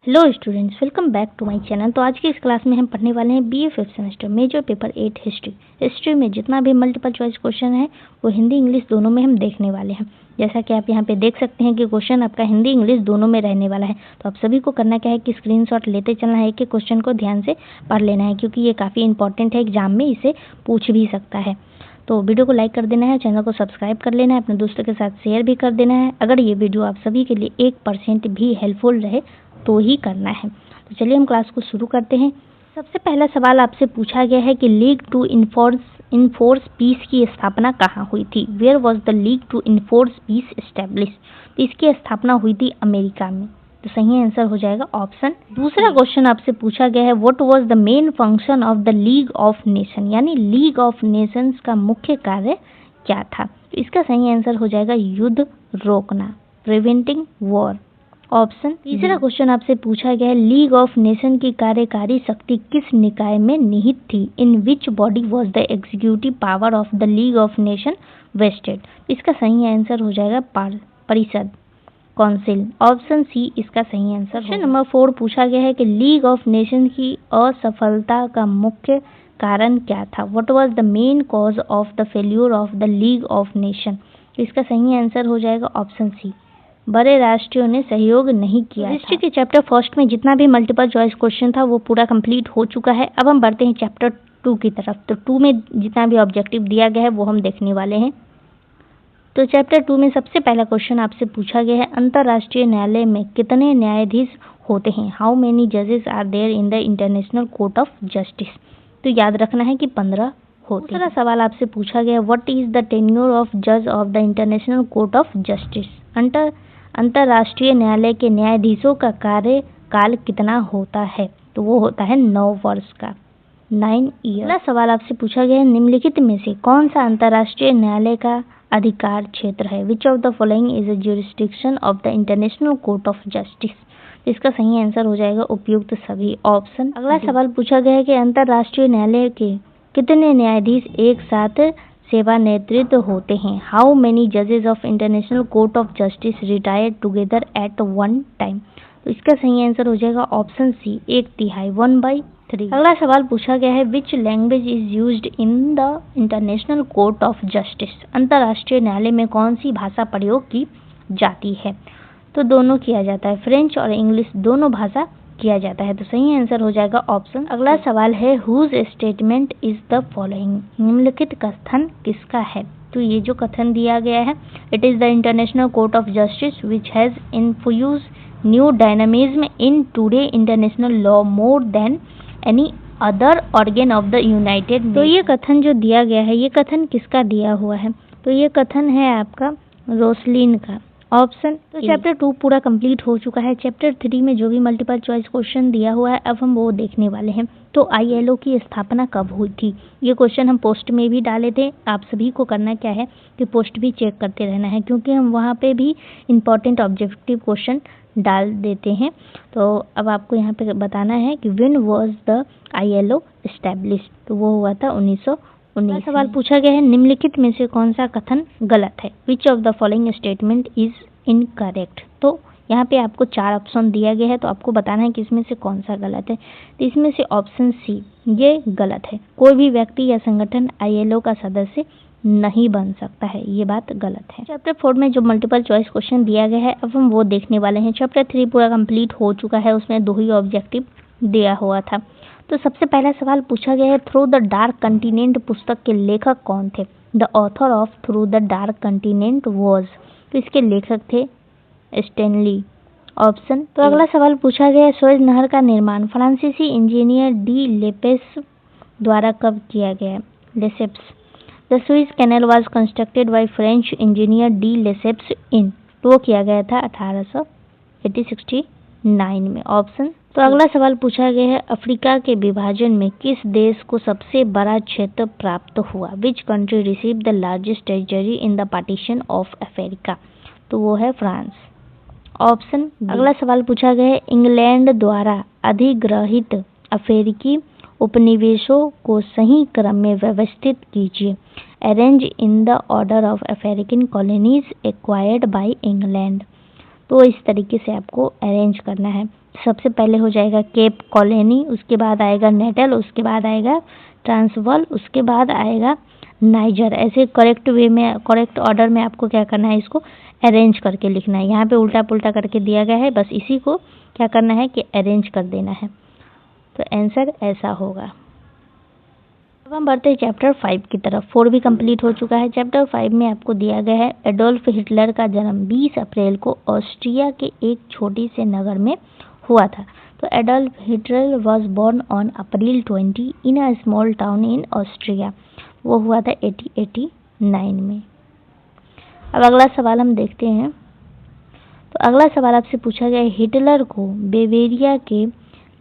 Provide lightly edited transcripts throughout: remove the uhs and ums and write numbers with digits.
Hello students, welcome back to my channel. तो आज की इस क्लास में हम पढ़ने वाले हैं BA fifth semester major paper 8 history में जितना भी मल्टीपल चॉइस क्वेश्चन है वो हिंदी इंग्लिश दोनों में हम देखने वाले हैं। जैसा कि आप यहाँ पे देख सकते हैं कि क्वेश्चन आपका हिंदी इंग्लिश दोनों में रहने वाला है। तो आप सभी को करना क्या है कि स्क्रीनशॉट लेते चलना है कि क्वेश्चन को ध्यान से पढ़ लेना है, क्योंकि ये काफ़ी इंपॉर्टेंट है, एग्जाम में इसे पूछ भी सकता है। तो वीडियो को लाइक कर देना है, चैनल को सब्सक्राइब कर लेना है, अपने दोस्तों के साथ शेयर भी कर देना है। अगर ये वीडियो आप सभी के लिए 1% भी हेल्पफुल रहे तो ही करना है। तो चलिए हम क्लास को शुरू करते हैं। सबसे पहला सवाल आपसे पूछा गया है कि लीग टू इन्फोर्स पीस की स्थापना कहाँ हुई थी। Where was the league to enforce peace establish. तो इसकी स्थापना हुई थी अमेरिका में। तो सही आंसर हो जाएगा ऑप्शन। दूसरा क्वेश्चन आपसे पूछा गया है what was the main function of the league of nation, यानी लीग ऑफ नेशंस का मुख्य कार्य क्या था। तो इसका सही आंसर हो जाएगा युद्ध रोकना, प्रिवेंटिंग वॉर, ऑप्शन। तीसरा क्वेश्चन आपसे पूछा गया है लीग ऑफ नेशन की कार्यकारी शक्ति किस निकाय में निहित थी। In which body was the executive power of the league of Nation vested. इसका सही आंसर हो जाएगा परिषद, काउंसिल, ऑप्शन सी इसका सही आंसर। क्वेश्चन नंबर 4 पूछा गया है कि लीग ऑफ नेशन की असफलता का मुख्य कारण क्या था। What was the main cause of the failure of the league of nation. इसका सही आंसर हो जाएगा ऑप्शन सी, बड़े राष्ट्रों ने सहयोग नहीं किया। हिस्ट्री के चैप्टर फर्स्ट में जितना भी मल्टीपल चॉइस क्वेश्चन था वो पूरा कंप्लीट हो चुका है। अब हम बढ़ते हैं चैप्टर 2 की तरफ। तो 2 में जितना भी ऑब्जेक्टिव दिया गया है वो हम देखने वाले हैं। तो चैप्टर 2 में सबसे पहला क्वेश्चन आपसे पूछा गया है अंतर्राष्ट्रीय न्यायालय में कितने न्यायाधीश होते हैं। हाउ मेनी जजेस are there in the International Court of Justice. तो याद रखना है कि 15 होते हैं। दूसरा सवाल आपसे पूछा गया what is the tenure of जज of the International Court of Justice. अंतर्राष्ट्रीय न्यायालय के न्यायाधीशों का कार्यकाल कितना होता है। तो वो होता है 9 वर्ष का, 9 ईयर। अगला सवाल आपसे पूछा गया है निम्नलिखित में से कौन सा अंतर्राष्ट्रीय न्यायालय का अधिकार क्षेत्र है। Which of the following is a jurisdiction of the International Court of justice. इसका सही आंसर हो जाएगा उपयुक्त सभी, ऑप्शन। अगला सवाल पूछा गया है कि अंतर्राष्ट्रीय न्यायालय के कितने न्यायाधीश एक साथ सेवा नेतृत्व होते हैं। हाउ मेनी जजेस of international Court of justice retired together at one time. तो इसका सही आंसर हो जाएगा ऑप्शन सी, 1/3, 1/3। अगला सवाल पूछा गया है which language is used in the International Court of Justice. अंतर्राष्ट्रीय न्यायालय में कौन सी भाषा प्रयोग की जाती है। तो दोनों किया जाता है, फ्रेंच और इंग्लिश दोनों भाषा किया जाता है। तो सही आंसर हो जाएगा ऑप्शन। अगला सवाल है whose statement is the following. निम्नलिखित कथन किसका है। तो ये जो कथन दिया गया है it is the International Court of justice which has infused new dynamism in today international law more than any other organ of the United. तो ये कथन जो दिया गया है ये कथन किसका दिया हुआ है। तो ये कथन है आपका रोसलिन का, ऑप्शन। तो चैप्टर 2 पूरा कंप्लीट हो चुका है। चैप्टर 3 में जो भी मल्टीपल चॉइस क्वेश्चन दिया हुआ है अब हम वो देखने वाले हैं। तो ILO की स्थापना कब हुई थी। ये क्वेश्चन हम पोस्ट में भी डाले थे। आप सभी को करना क्या है कि पोस्ट भी चेक करते रहना है, क्योंकि हम वहाँ पे भी इंपॉर्टेंट ऑब्जेक्टिव क्वेश्चन डाल देते हैं। तो अब आपको यहाँ पे बताना है कि when was the ILO established. तो वो हुआ था 1919। सवाल पूछा गया है निम्नलिखित में से कौन सा कथन गलत है। Which of the following statement is incorrect. तो यहाँ पे आपको 4 ऑप्शन दिया गया है, तो आपको बताना है कि इसमें से कौन सा गलत है। तो इसमें से ऑप्शन सी ये गलत है। कोई भी व्यक्ति या संगठन ILO का सदस्य नहीं बन सकता है, ये बात गलत है। चैप्टर 4 में जो मल्टीपल चॉइस क्वेश्चन दिया गया है अब हम वो देखने वाले हैं। चैप्टर 3 पूरा कंप्लीट हो चुका है, उसमें 2 ही ऑब्जेक्टिव दिया हुआ था। तो सबसे पहला सवाल पूछा गया है थ्रू द डार्क कंटिनेंट पुस्तक के लेखक कौन थे। The author of through the dark continent was. तो इसके लेखक थे स्टैनली, ऑप्शन। तो अगला सवाल पूछा गया है सुएज नहर का निर्माण फ्रांसीसी इंजीनियर डी लेपेस द्वारा कब किया गया। Lesseps. The Suez Canal was constructed by French engineer de Lesseps in. तो वो किया गया था 1869 में, ऑप्शन। तो अगला सवाल पूछा गया है अफ्रीका के विभाजन में किस देश को सबसे बड़ा क्षेत्र प्राप्त हुआ। Which country receive the largest territory in the partition of Africa. तो वो है फ्रांस, ऑप्शन। अगला सवाल पूछा गया है इंग्लैंड द्वारा अधिग्रहित अफ्रीकी उपनिवेशों को सही क्रम में व्यवस्थित कीजिए। Arrange in the order of African colonies acquired by England. तो इस तरीके से आपको अरेंज करना है। सबसे पहले हो जाएगा केप कॉलोनी, उसके बाद आएगा नेटल, उसके बाद आएगा ट्रांसवाल, उसके बाद आएगा नाइजर। ऐसे करेक्ट वे में, करेक्ट ऑर्डर में आपको क्या करना है, इसको अरेंज करके लिखना है। यहाँ पे उल्टा पुल्टा करके दिया गया है, बस इसी को क्या करना है कि अरेंज कर देना है। तो आंसर ऐसा होगा। अब हम बढ़ते हैं चैप्टर 5 की तरफ। 4 भी कंप्लीट हो चुका है। चैप्टर 5 में आपको दिया गया है एडोल्फ हिटलर का जन्म 20 अप्रैल को ऑस्ट्रिया के एक छोटी से नगर में हुआ था। तो Adolf Hitler was born on April 20 in a small town in Austria. वो हुआ था 1889 में। अब अगला सवाल हम देखते हैं। तो अगला सवाल आपसे पूछा गया है, हिटलर को बेवेरिया के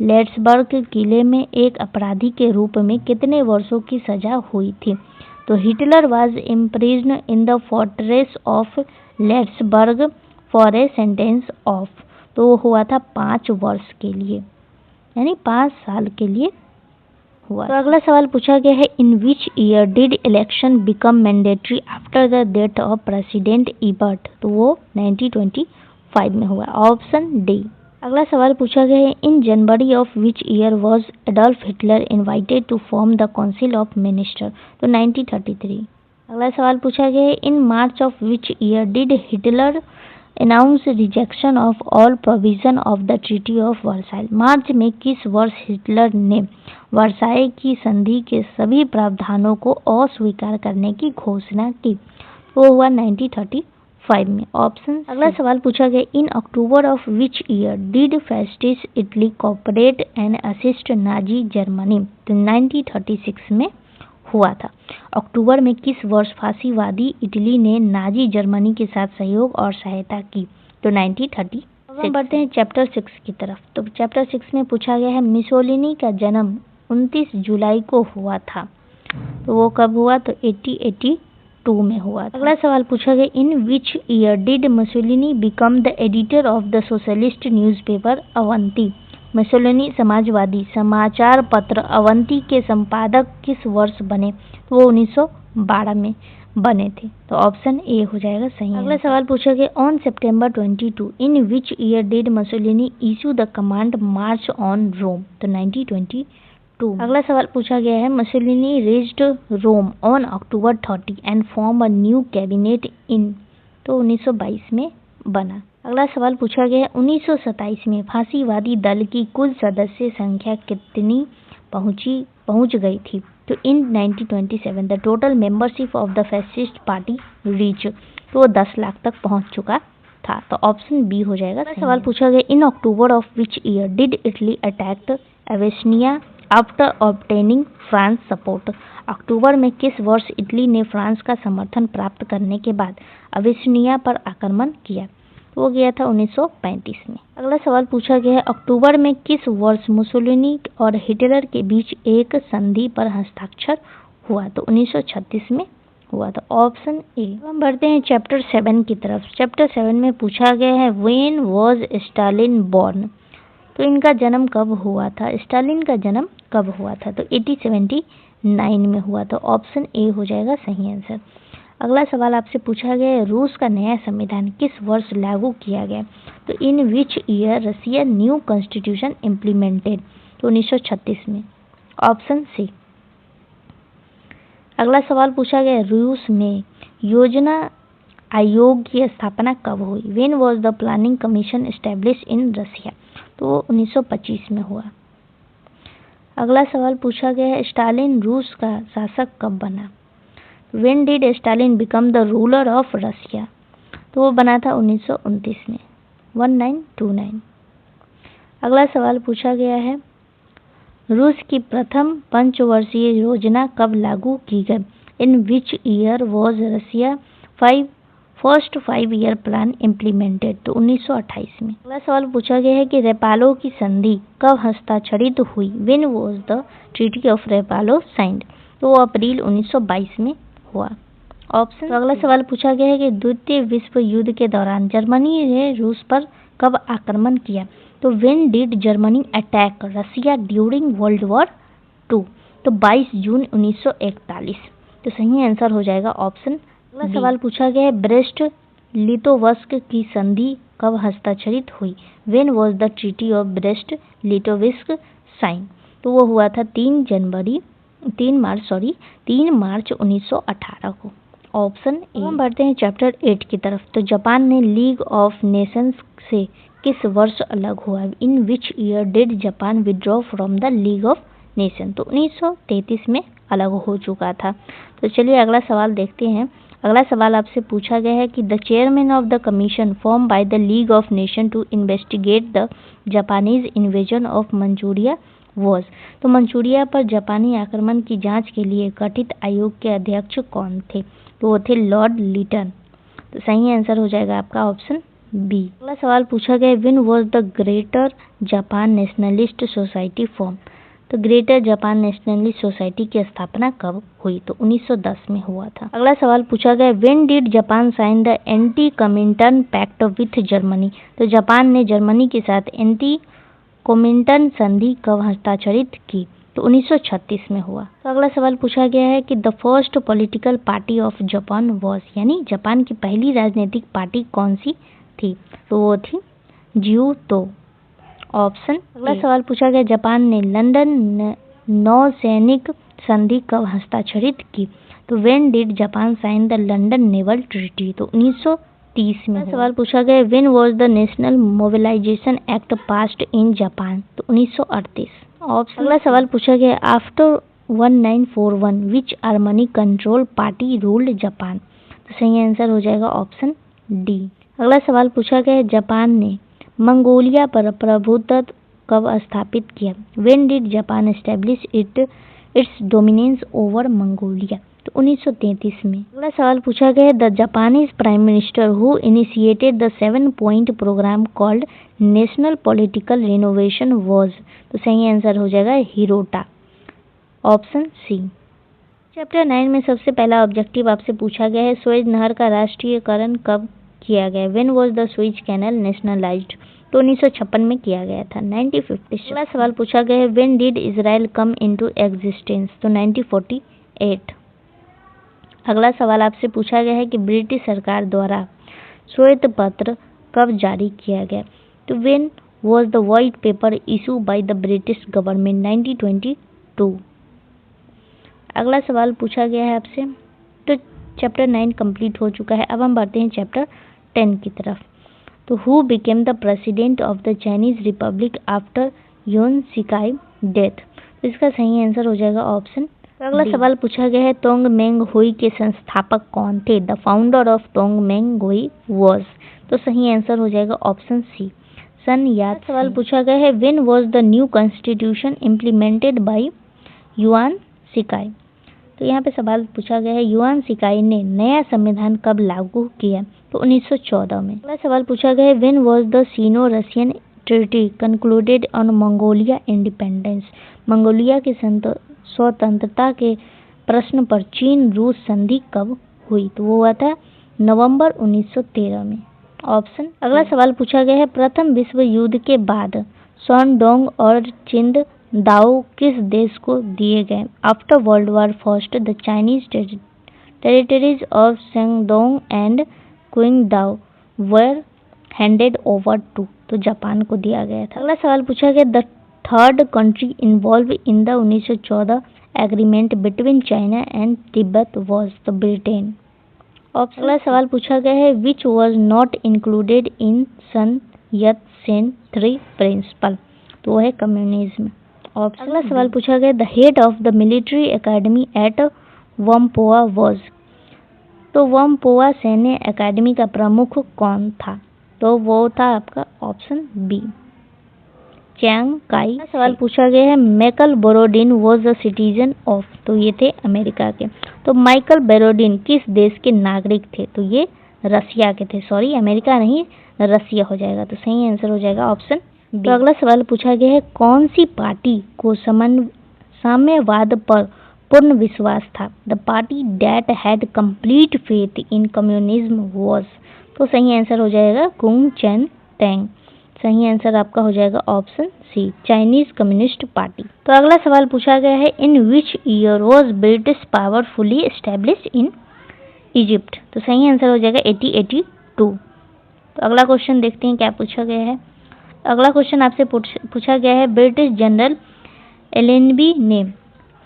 लेट्सबर्ग किले में एक अपराधी के रूप में कितने वर्षों की सजा हुई थी? तो Hitler was imprisoned in the fortress of Landsberg for a sentence of, तो वो हुआ था 5 वर्ष के लिए, यानी 5 साल के लिए हुआ। तो अगला सवाल पूछा गया है, in which year did election become mandatory after the death of president Ebert? तो वो 1925 में हुआ। Option D. अगला सवाल पूछा गया है, in January of which year was Adolf Hitler invited to form the council of minister? तो 1933। अगला सवाल पूछा गया है, in March of which year did Hitler announce rejection of all provision of the treaty of Versailles? March में किस वर्ष Hitler ने वर्साइल की संधि के सभी प्रावधानों को अस्वीकार करने की घोषणा की? वो हुआ 1935 में। ऑप्शन। अगला सवाल पूछा गया, in October of which year did fascist Italy cooperate and assist Nazi Germany? तो 1936 में हुआ था। अक्टूबर में किस वर्ष फांसीवादी इटली ने नाजी जर्मनी के साथ सहयोग और सहायता की? तो 1930। अब हम बढ़ते हैं चैप्टर 6 की तरफ। तो चैप्टर 6 में पूछा गया है, मुसोलिनी का जन्म 29 जुलाई को हुआ था। तो वो कब हुआ? तो 1882 में हुआ था। अगला सवाल पूछा गया, in which year did Mussolini become the editor of the socialist newspaper Avanti? Mussolini समाजवादी समाचार पत्र अवंती के संपादक किस वर्ष बने? तो वो 1912 में बने थे। तो ऑप्शन ए हो जाएगा सही। अगला सवाल पूछा गया, on September 22 in which year did Mussolini issue the command march on Rome? तो 1922। अगला सवाल पूछा गया है, Mussolini reached Rome on October 30 and form a new cabinet in? तो 1922 में बना। अगला सवाल पूछा गया, 1927 में फांसीवादी दल की कुल सदस्य संख्या कितनी पहुंच गई थी? तो इन 1927 the total membership of the fascist party reach, तो वो 10 लाख तक पहुंच चुका था। तो ऑप्शन बी हो जाएगा। सवाल पूछा गया, in October of which year did Italy attack Abyssinia after obtaining France support? October में किस वर्ष इटली ने फ्रांस का समर्थन प्राप्त करने के बाद एवेस्निया पर आक्रमण किया? वो गया था 1935 में। अगला सवाल पूछा गया है, अक्टूबर में किस वर्ष मुसोलिनी और हिटलर के बीच एक संधि पर हस्ताक्षर हुआ? तो 1936 में हुआ था। Option A. हम बढ़ते हैं चैप्टर 7 की तरफ। चैप्टर 7 में पूछा गया है, व्हेन वाज स्टालिन बॉर्न? तो इनका जन्म कब हुआ था? स्टालिन का जन्म कब हुआ था? तो 1879 में हुआ था। ऑप्शन ए हो जाएगा सही आंसर। अगला सवाल आपसे पूछा गया है, रूस का नया संविधान किस वर्ष लागू किया गया? तो in which year Russia new constitution implemented? तो 1936 में। Option C. अगला सवाल पूछा गया, रूस में योजना आयोग की स्थापना कब हुई? When was the planning commission establish in Russia? तो 1925 में हुआ। अगला सवाल पूछा गया है, स्टालिन रूस का शासक कब बना? When did Stalin become the ruler of Russia? तो वो बना था 1929 में, 1929। अगला सवाल पूछा गया है, रूस की प्रथम पंचवर्षीय योजना कब लागू की गई? In which year was Russia first 5-year plan implemented? तो 1928 में। अगला सवाल पूछा गया है कि रेपालो की संधि कब हस्ताक्षरित हुई? When was the Treaty of Rapallo signed? तो वो अप्रैल 1922 में हुआ। ऑप्शन। तो अगला सवाल पूछा गया है कि द्वितीय विश्व युद्ध के दौरान जर्मनी ने रूस पर कब आक्रमण किया? तो when did Germany attack Russia during world war 2? तो 22 जून 1941। तो सही आंसर हो जाएगा ऑप्शन। अगला सवाल पूछा गया है, ब्रेस्ट लिटोवस्क की संधि कब हस्ताक्षरित हुई? When was the treaty of Brest Litovsk sign? तो वो हुआ था 3 मार्च 1918 को। Option A. हम बढ़ते हैं चैप्टर 8 की तरफ। तो जापान ने लीग ऑफ नेशंस से किस वर्ष अलग हुआ? In which year did Japan withdraw from the league of nation? तो 1933 में अलग हो चुका था। तो चलिए अगला सवाल देखते हैं। अगला सवाल आपसे पूछा गया है कि the chairman of the commission form by the league of Nation to investigate the Japanese invasion of Manchuria was? तो मंचूरिया पर जापानी आक्रमण की जांच के लिए गठित आयोग के अध्यक्ष कौन थे? तो वो थे लॉर्ड लिटन। तो सही आंसर हो जाएगा आपका ऑप्शन बी। अगला सवाल पूछा गया when was the greater Japan nationalist society form? तो ग्रेटर जापान नेशनलिस्ट सोसाइटी की स्थापना कब हुई? तो 1910 में हुआ था। अगला सवाल पूछा गया when did Japan sign the anti Comintern pact with Germany? तो जापान ने जर्मनी के साथ एंटी कमिंटन संधि कब हस्ताक्षरित की? तो 1936 में हुआ। तो अगला सवाल पूछा गया है कि the first political party of Japan was, यानी जापान की पहली राजनीतिक पार्टी कौन सी थी? तो वो थी ज्यूतो। ऑप्शन। अगला सवाल पूछा गया जापान ने लंदन नौसैनिक संधि कब हस्ताक्षरित की? तो when did Japan sign the London naval treaty? तो 1930 में। सवाल पूछा गया when was the national mobilization act passed in Japan? तो 1938। ऑप्शन। अगला सवाल पूछा गया after 1941 which army control party ruled Japan? तो सही आंसर हो जाएगा ऑप्शन डी। अगला सवाल पूछा गया जापान ने मंगोलिया पर प्रभुत्व कब स्थापित किया? When did Japan establish its dominance over Mongolia? तो 1933 में। अगला सवाल पूछा गया the Japanese prime minister who initiated the 7-point programme called national political renovation was? तो सही आंसर हो जाएगा हिरोटा। Option C. चैप्टर 9 में सबसे पहला ऑब्जेक्टिव आपसे पूछा गया है सुएज नहर का राष्ट्रीयकरण कब किया गया? When was the Suez canal nationalised? तो 1956 में किया गया था 1956। अगला सवाल पूछा गया है when did Israel come into existence? तो 1948। अगला सवाल आपसे पूछा गया है कि ब्रिटिश सरकार द्वारा श्वेत पत्र कब जारी किया गया? तो when was the white paper issue by the British government? 1922। अगला सवाल पूछा गया है आपसे। तो चैप्टर 9 कंप्लीट हो चुका है। अब हम बढ़ते हैं चैप्टर 10 की तरफ। तो who became the president of the Chinese republic after Yuan Shikai death? तो इसका सही आंसर हो जाएगा ऑप्शन। अगला सवाल पूछा गया है तोंग मेंग हुई के संस्थापक कौन थे? द फाउंडर ऑफ तोंग मेंग हुई वॉज? तो सही आंसर हो जाएगा ऑप्शन सी सन यात। सवाल पूछा गया है when was the new constitution implemented by Yuan Shikai? तो यहाँ पे सवाल पूछा गया है युआन शिकाई ने नया संविधान कब लागू किया? तो 1914 में। अगला सवाल पूछा गया है when was the Sino Russian treaty concluded on Mongolia independence? Mongolia की स्वतंत्रता के प्रश्न पर चीन रूस संधि कब हुई? तो वो हुआ था नवंबर 1913 में। ऑप्शन। अगला सवाल पूछा गया है प्रथम विश्व युद्ध के बाद शानडोंग और चिंद दाओ किस देश को दिए गए? After world war first the Chinese territories of Shandong and Qingdao were handed over to? तो जापान को दिया गया था। अगला सवाल पूछा गया the third country involve in the 1914 agreement between China and Tibet was? The Britain. अगला सवाल पूछा गया है which was not included in Sun Yat Sen 3 principal? तो वो है कम्युनिज्म। अगला सवाल पूछा गया the head of the military academy at Whampoa was? तो वम्पोआ सैन्य एकेडमी का प्रमुख कौन था? तो वो था आपका ऑप्शन बी चैंग काई। सवाल पूछा गया है Michael Borodin was the citizen of? तो ये थे अमेरिका के। तो माइकल बोरोडिन किस देश के नागरिक थे? तो ये रसिया के थे। सॉरी अमेरिका नहीं रसिया हो जाएगा। तो सही आंसर हो जाएगा ऑप्शन बी। तो अगला सवाल पूछा गया है कौन सी पार्टी को साम्यवाद पर पूर्ण विश्वास था? The party that had complete faith in communism was? तो सही आंसर हो जाएगा कुंग चैन टेंग। सही आंसर आपका हो जाएगा option C Chinese communist party. तो अगला सवाल पूछा गया है in which year was British power fully establish in Egypt? तो सही आंसर हो जाएगा 1882। तो अगला क्वेश्चन देखते हैं क्या पूछा गया है। अगला क्वेश्चन आपसे पूछा गया है, ब्रिटिश जनरल एलेनबी ने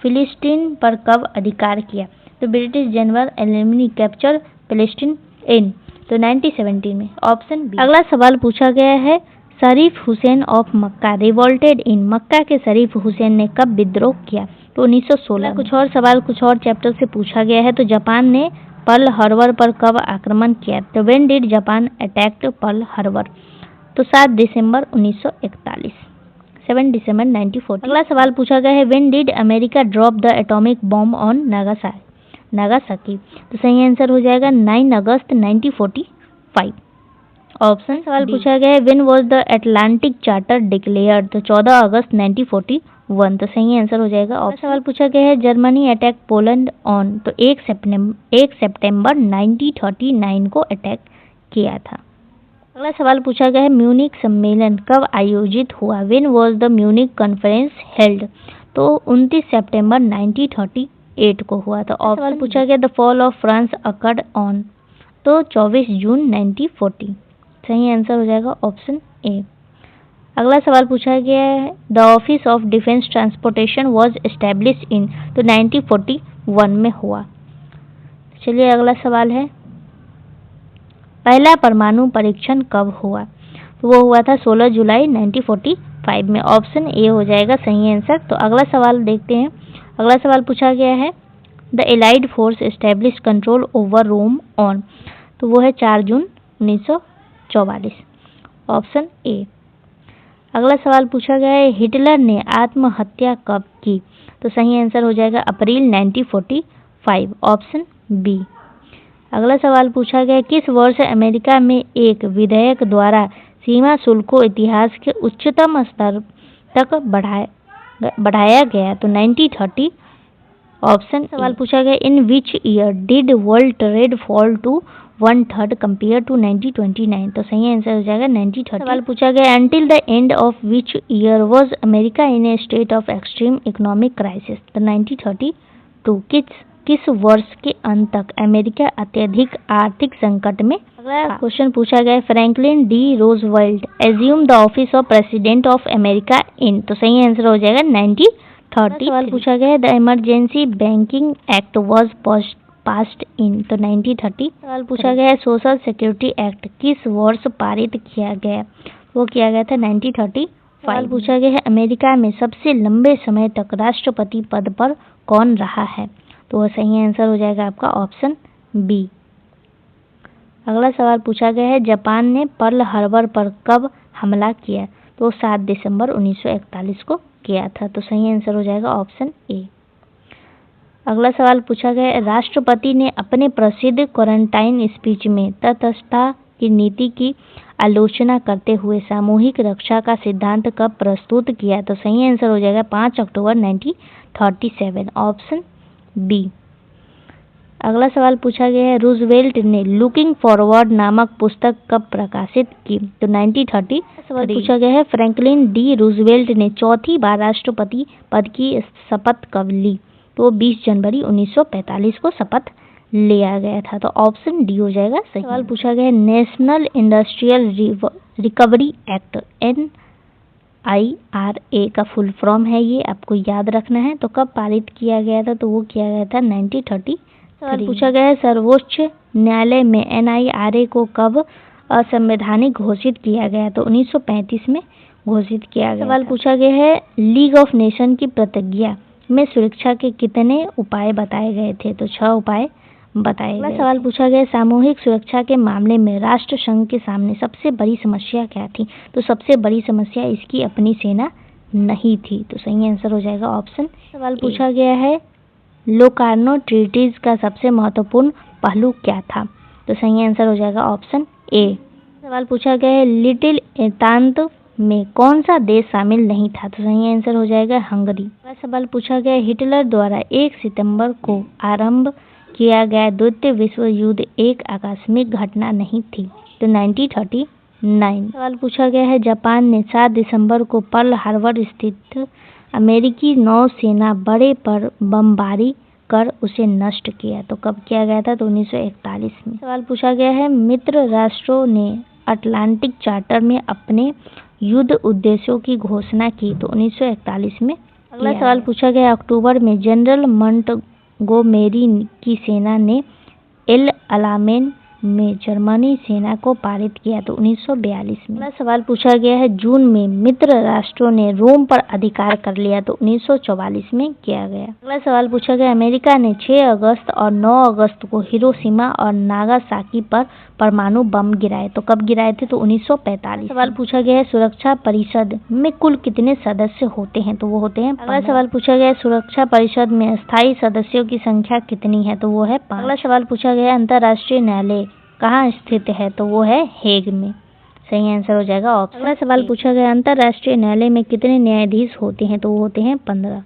फिलिस्तीन पर कब अधिकार किया? तो ब्रिटिश जनरल एलेनबी कैप्चर फिलिस्तीन इन तो 1917 में, ऑप्शन बी। अगला सवाल पूछा गया है, शरीफ हुसैन ऑफ मक्का रिवोल्टेड इन, मक्का के शरीफ हुसैन ने कब विद्रोह किया? तो 1916। कुछ और सवाल कुछ और चैप्टर से पूछा गया है। तो जापान ने पर्ल हार्बर पर कब आक्रमण किया? तो when did Japan attacked Pearl Harbor? तो 7 दिसंबर 1941, 7 दिसंबर 1940। अगला सवाल पूछा गया है, when did America drop the atomic bomb on Nagasaki? तो सही आंसर हो जाएगा 9 अगस्त 1945, ऑप्शन। सवाल पूछा गया है, when was the Atlantic charter declared? तो 14 अगस्त 1941, तो सही आंसर हो जाएगा ऑप्शन। सवाल पूछा गया है, जर्मनी अटैक पोलैंड ऑन? तो 1 सितंबर 1939 को अटैक किया था। अगला सवाल पूछा गया है, म्यूनिक सम्मेलन कब आयोजित हुआ? When was the Munich conference held? तो 29 सितंबर 1938 को हुआ था। और सवाल पूछा गया, the fall of France occurred on? तो 24 जून 1940, सही आंसर हो जाएगा ऑप्शन ए। अगला सवाल पूछा गया है, the office of defence transportation was established in? तो 1941 में हुआ। चलिए अगला सवाल है, पहला परमाणु परीक्षण कब हुआ? तो वो हुआ था 16 जुलाई 1945 में, ऑप्शन ए हो जाएगा सही आंसर। तो अगला सवाल देखते हैं। अगला सवाल पूछा गया है, the allied force establish control over Rome on? तो वो है 4 जून 1944, ऑप्शन ए। अगला सवाल पूछा गया है, हिटलर ने आत्महत्या कब की? तो सही आंसर हो जाएगा अप्रैल 1945, ऑप्शन बी। अगला सवाल पूछा गया, किस वर्ष अमेरिका में एक विधेयक द्वारा सीमा शुल्क को इतिहास के उच्चतम स्तर तक बढ़ाया गया? तो 1930, ऑप्शन। सवाल पूछा गया, in which year did world trade fall to 1/3 compare to 1929? तो सही आंसर हो जाएगा 1930। सवाल पूछा गया, until the end of which year was America in A state of extreme economic crisis? तो 1932। किस वर्ष के अंत तक अमेरिका अत्यधिक आर्थिक संकट में? अगला क्वेश्चन पूछा गया, Franklin D Roosevelt assume the office of president of America in? तो सही आंसर हो जाएगा 1930। सवाल पूछा गया, the emergency banking act was passed in? तो 1930। सवाल पूछा गया, सोशल सिक्योरिटी एक्ट किस वर्ष पारित किया गया? वो किया गया था 1930। सवाल पूछा गया है, अमेरिका में सबसे लंबे समय तक राष्ट्रपति पद पर कौन रहा है? तो वह सही आंसर हो जाएगा आपका ऑप्शन बी। अगला सवाल पूछा गया है, जापान ने पर्ल हार्बर पर कब हमला किया? तो 7 दिसंबर 1941 को किया था। तो सही आंसर हो जाएगा ऑप्शन ए। अगला सवाल पूछा गया है, राष्ट्रपति ने अपने प्रसिद्ध क्वारंटाइन स्पीच में तटस्थता की नीति की आलोचना करते हुए सामूहिक रक्षा का सिद्धांत कब प्रस्तुत किया? तो सही आंसर हो जाएगा 5 अक्टूबर 1937, ऑप्शन बी। अगला सवाल पूछा गया है, रूजवेल्ट ने लुकिंग फॉरवर्ड नामक पुस्तक कब प्रकाशित की? तो 1930। सवाल पूछा गया है, फ्रैंकलिन डी रूजवेल्ट ने चौथी बार राष्ट्रपति पद की शपथ कब ली? तो 20 जनवरी 1945 को शपथ लिया गया था। तो ऑप्शन डी हो जाएगा सही। सवाल पूछा गया है, national industrial recovery act NIRA का फुल फॉर्म है, ये आपको याद रखना है। तो कब पारित किया गया था? तो वो किया गया था 1930। सवाल पूछा गया है, सर्वोच्च न्यायालय में NIRA को कब असंवैधानिक घोषित किया गया? तो 1935 में घोषित किया गया। सवाल पूछा गया है, लीग ऑफ नेशन की प्रतिज्ञा में सुरक्षा के कितने उपाय बताए गए थे? तो 6 उपाय बताए गए। सवाल पूछा गया, सामूहिक सुरक्षा के मामले में राष्ट्र संघ के सामने सबसे बड़ी समस्या क्या थी? तो सबसे बड़ी समस्या इसकी अपनी सेना नहीं थी। तो सही आंसर हो जाएगा ऑप्शन। सवाल पूछा गया है, लोकार्नो ट्रीटीज का सबसे महत्वपूर्ण पहलू क्या था? तो सही आंसर हो जाएगा ऑप्शन ए। सवाल पूछा गया है, लिटिल एंटेंटे में कौन सा देश शामिल नहीं था? तो सही आंसर हो जाएगा हंगरी। सवाल पूछा गया, हिटलर द्वारा 1 सितंबर को आरंभ किया गया द्वितीय विश्व युद्ध एक आकस्मिक घटना नहीं थी? तो 1939। सवाल पूछा गया है, जापान ने 7 दिसंबर को पर्ल हार्बर स्थित अमेरिकी नौसेना बड़े पर बमबारी कर उसे नष्ट किया? तो कब किया गया था? तो 1941 में। सवाल पूछा गया है, मित्र राष्ट्रों ने अटलांटिक चार्टर में अपने युद्ध उद्देश्यों की घोषणा की? तो 1941 में। अगला सवाल पूछा गया, अक्टूबर में जनरल मोंटगोमेरी की सेना ने एल अलामेन में जर्मनी सेना को पारित किया? तो 1942 में। अगला सवाल पूछा गया है, जून में मित्र राष्ट्रों ने रोम पर अधिकार कर लिया? तो 1944 में किया गया। अगला सवाल पूछा गया, अमेरिका ने 6 अगस्त और 9 अगस्त को हिरोशिमा और नागासाकी पर परमाणु बम गिराए? तो कब गिराए थे? तो 1945। सवाल पूछा गया है, सुरक्षा परिषद में कुल कितने सदस्य होते हैं? तो वो होते हैं। अगला सवाल पूछा गया, सुरक्षा परिषद में स्थायी सदस्यों की संख्या कितनी है? तो वो है 5। अगला सवाल पूछा गया, अंतर्राष्ट्रीय न्यायालय कहाँ स्थित है? तो वो है हेग में। सही आंसर हो जाएगा ऑप्शन। अगला सवाल पूछा गया, अंतर्राष्ट्रीय न्यायालय में कितने न्यायाधीश होते हैं? तो वो होते हैं 15।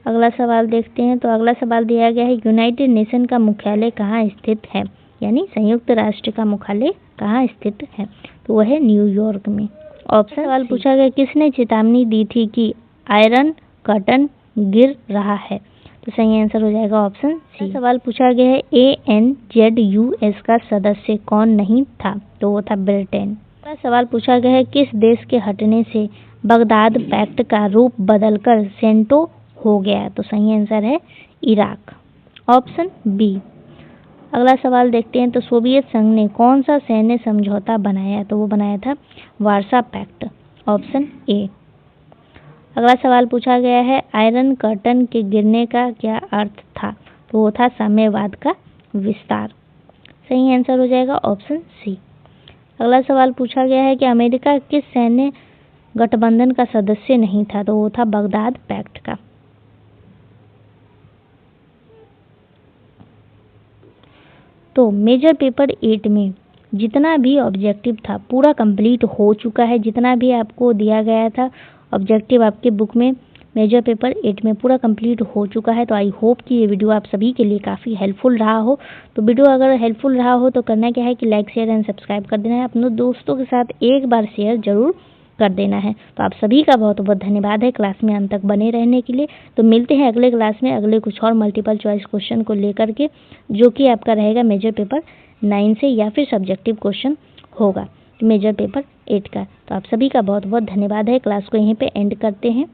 अगला सवाल देखते हैं। तो अगला सवाल दिया गया है, यूनाइटेड नेशन का मुख्यालय कहाँ स्थित है? यानी संयुक्त राष्ट्र का मुख्यालय कहाँ स्थित है? तो वह है न्यूयॉर्क में। ऑप्शन सवाल पूछा गया, किसने चेतावनी दी थी कि आयरन कर्टन गिर रहा है? तो सही आंसर हो जाएगा ऑप्शन सी। सवाल पूछा गया है, ANZUS का सदस्य कौन नहीं था? तो वो था ब्रिटेन। सवाल पूछा गया है, किस देश के हटने से बगदाद पैक्ट का रूप बदलकर सेंटो हो गया? तो सही आंसर है इराक। Option B. अगला सवाल देखते हैं। तो सोवियत संघ ने कौन सा सैन्य समझौता बनाया? तो वो बनाया था वार्सा पैक्ट। Option A. अगला सवाल पूछा गया है, आयरन कर्टन के गिरने का क्या अर्थ था? तो वो था साम्यवाद का विस्तार। सही आंसर हो जाएगा ऑप्शन सी। अगला सवाल पूछा गया है कि अमेरिका किस सैन्य गठबंधन का सदस्य नहीं था? तो वो था बगदाद पैक्ट का। तो मेजर पेपर 8 में जितना भी ऑब्जेक्टिव था पूरा कंप्लीट हो चुका है। जितना भी आपको दिया गया था ऑब्जेक्टिव आपके बुक में मेजर पेपर 8 में पूरा कंप्लीट हो चुका है। तो आई होप कि ये वीडियो आप सभी के लिए काफ़ी हेल्पफुल रहा हो। तो वीडियो अगर हेल्पफुल रहा हो तो करना क्या है कि लाइक शेयर एंड सब्सक्राइब कर देना है। अपने दोस्तों के साथ एक बार शेयर जरूर कर देना है। तो आप सभी का बहुत बहुत धन्यवाद है क्लास में अंत तक बने रहने के लिए। तो मिलते हैं अगले क्लास में अगले कुछ और मल्टीपल चॉइस क्वेश्चन को लेकर के, जो कि आपका रहेगा मेजर पेपर 9 से या फिर सब्जेक्टिव क्वेश्चन होगा मेजर पेपर 8 का। तो आप सभी का बहुत बहुत धन्यवाद है। क्लास को यहीं पे एंड करते हैं।